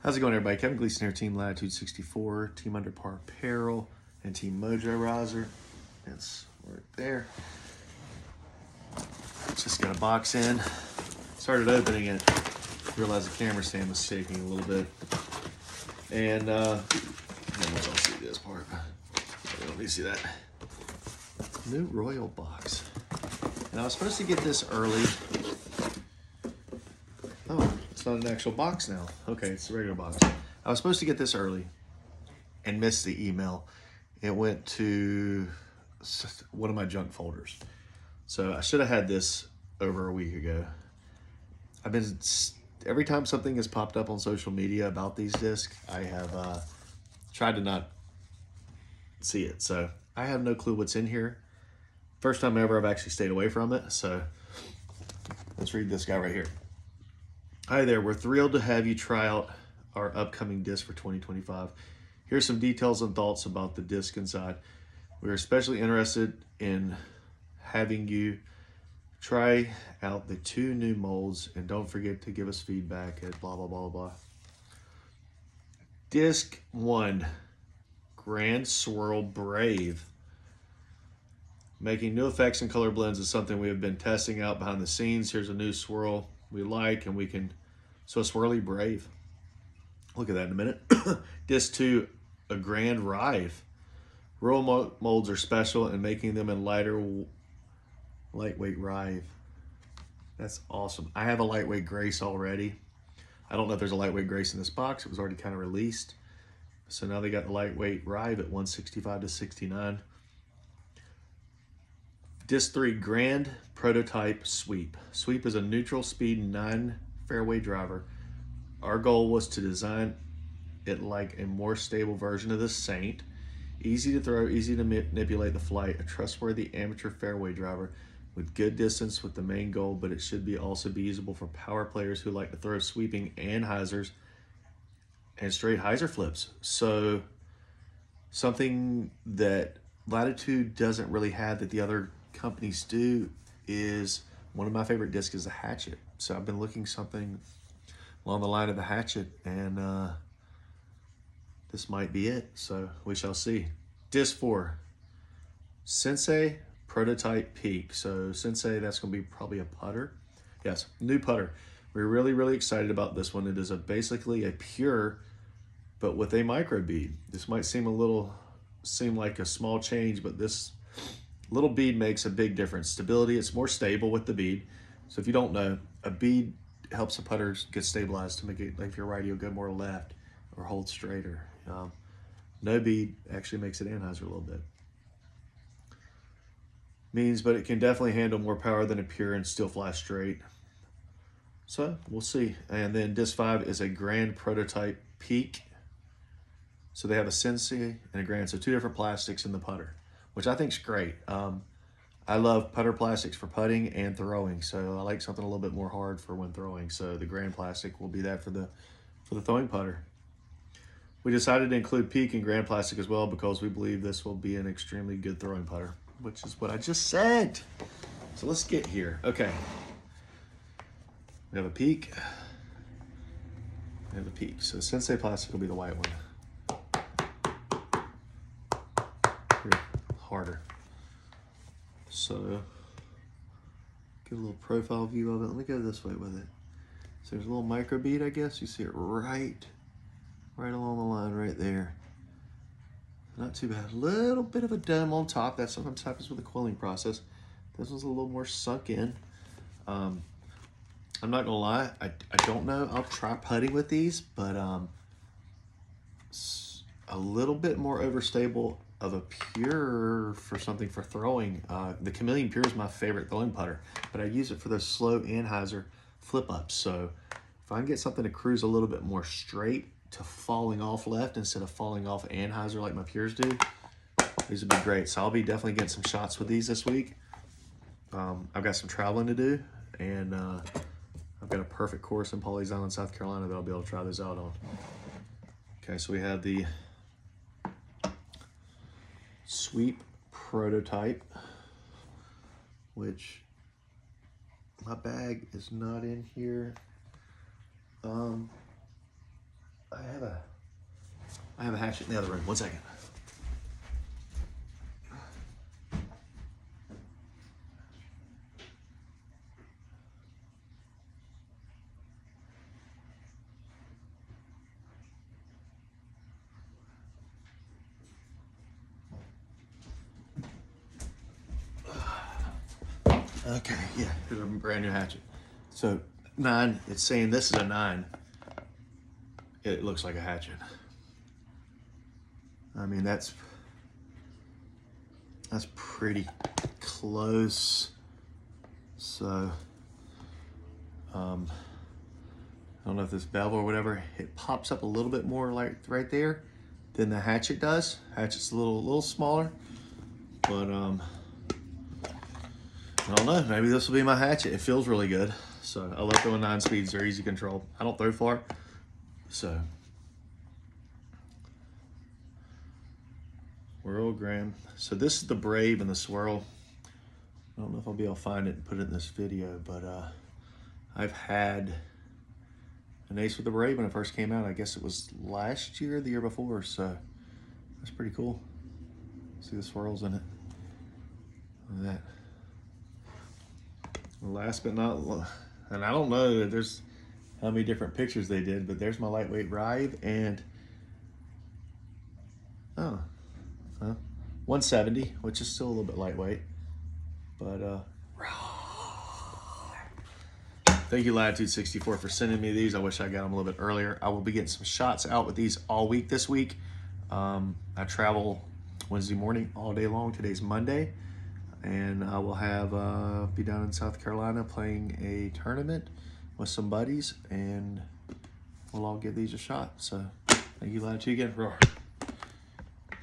How's it going, everybody? Kevin Gleason here, Team Latitude 64, Team Under Par Apparel, and Team Mojo Riser. That's right there. Just got a box in. Started opening it. Realized the camera stand was shaking a little bit. And, let me see this part. Let me see that. New Royal box. And I was supposed to get this early. Oh, it's not an actual box now. Okay, it's a regular box. I was supposed to get this early and missed the email. It went to one of my junk folders. So I should have had this over a week ago. I've been, every time something has popped up on social media about these discs, I have tried to not see it. So I have no clue what's in here. First time ever I've actually stayed away from it. So let's read this guy right here. Hi there, we're thrilled to have you try out our upcoming disc for 2025. Here's some details and thoughts about the disc inside. We're especially interested in having you try out the 2 new molds, and don't forget to give us feedback at blah, blah, blah, blah. Disc 1, Grand Swirl Brave. Making new effects and color blends is something we have been testing out behind the scenes. Here's a new swirl we like, and we can, so swirly brave. Look at that in a minute. Disc 2, a Grand Rive. Royal molds are special, and making them in lightweight Rive. That's awesome. I have a lightweight Grace already. I don't know if there's a lightweight Grace in this box. It was already kind of released. So now they got the lightweight Rive at 165 to 69. Disc 3, Grand Prototype Sweep. Sweep is a neutral speed 9 fairway driver. Our goal was to design it like a more stable version of the Saint. Easy to throw, easy to manipulate the flight, a trustworthy amateur fairway driver with good distance with the main goal, but it should be also be usable for power players who like to throw sweeping and hyzers and straight hyzer flips. So something that Latitude doesn't really have that the other companies do is, one of my favorite discs is the Hatchet. So I've been looking something along the line of the Hatchet, and this might be it. So we shall see. Disc 4, Sensei Prototype Peak. So Sensei, that's going to be probably a putter. Yes, new putter. We're really, really excited about this one. It is basically a pure, but with a micro bead. This might seem like a small change, but this little bead makes a big difference. Stability, it's more stable with the bead. So if you don't know, a bead helps the putter get stabilized to make it, like if you're righty, you'll go more left or hold straighter. No bead actually makes it anhyzer a little bit. But it can definitely handle more power than a pure and still fly straight. So we'll see. And then Disc 5 is a Grand Prototype Peak. So they have a Sensei and a Grand, so 2 different plastics in the putter, which I think is great. I love putter plastics for putting and throwing, so I like something a little bit more hard for when throwing. So the Grand plastic will be that for the throwing putter. We decided to include Peak and Grand plastic as well because we believe this will be an extremely good throwing putter, which is what I just said. So let's get here. Okay. We have a Peak. We have a Peak. So Sensei plastic will be the white one. Here, harder. So get a little profile view of it. Let me go this way with it. So there's a little micro bead, I guess. You see it right along the line right there. Not too bad. A little bit of a dome on top. That sometimes happens with the quilling process. This one's a little more sunk in. I'm not gonna lie, I don't know. I'll try putting with these, but a little bit more overstable of a pure for something for throwing. The Chameleon Pure is my favorite throwing putter, but I use it for those slow anhyzer flip ups. So if I can get something to cruise a little bit more straight to falling off left instead of falling off anhyzer like my pures do, these would be great. So I'll be definitely getting some shots with these this week. I've got some traveling to do, and I've got a perfect course in Pawleys Island, South Carolina that I'll be able to try those out on. Okay, so we have the Sweep Prototype, which my bag is not in here. I have a hatchet in the other room. 1 second. Okay, yeah, here's a brand new hatchet. So 9, it's saying this is a 9. It looks like a hatchet. I mean, that's pretty close. So, I don't know if this bevel or whatever, it pops up a little bit more like right there than the hatchet does. Hatchet's a little smaller, but I don't know, maybe this will be my hatchet. It feels really good. So I love throwing 9 speeds, they're easy control. I don't throw far, so. Whirl Graham. So this is the Brave and the Swirl. I don't know if I'll be able to find it and put it in this video, but I've had an ace with the Brave when it first came out. I guess it was last year, the year before, so that's pretty cool. See the swirls in it. Look at that. Last but not, and I don't know there's how many different pictures they did, but there's my lightweight Rive, and 170, which is still a little bit lightweight, but thank you Latitude 64 for sending me these. I wish I got them a little bit earlier. I will be getting some shots out with these all week this week. I travel Wednesday morning all day long. Today's Monday, and I will have be down in South Carolina playing a tournament with some buddies, and we'll all give these a shot. So thank you Latitude again. Roar.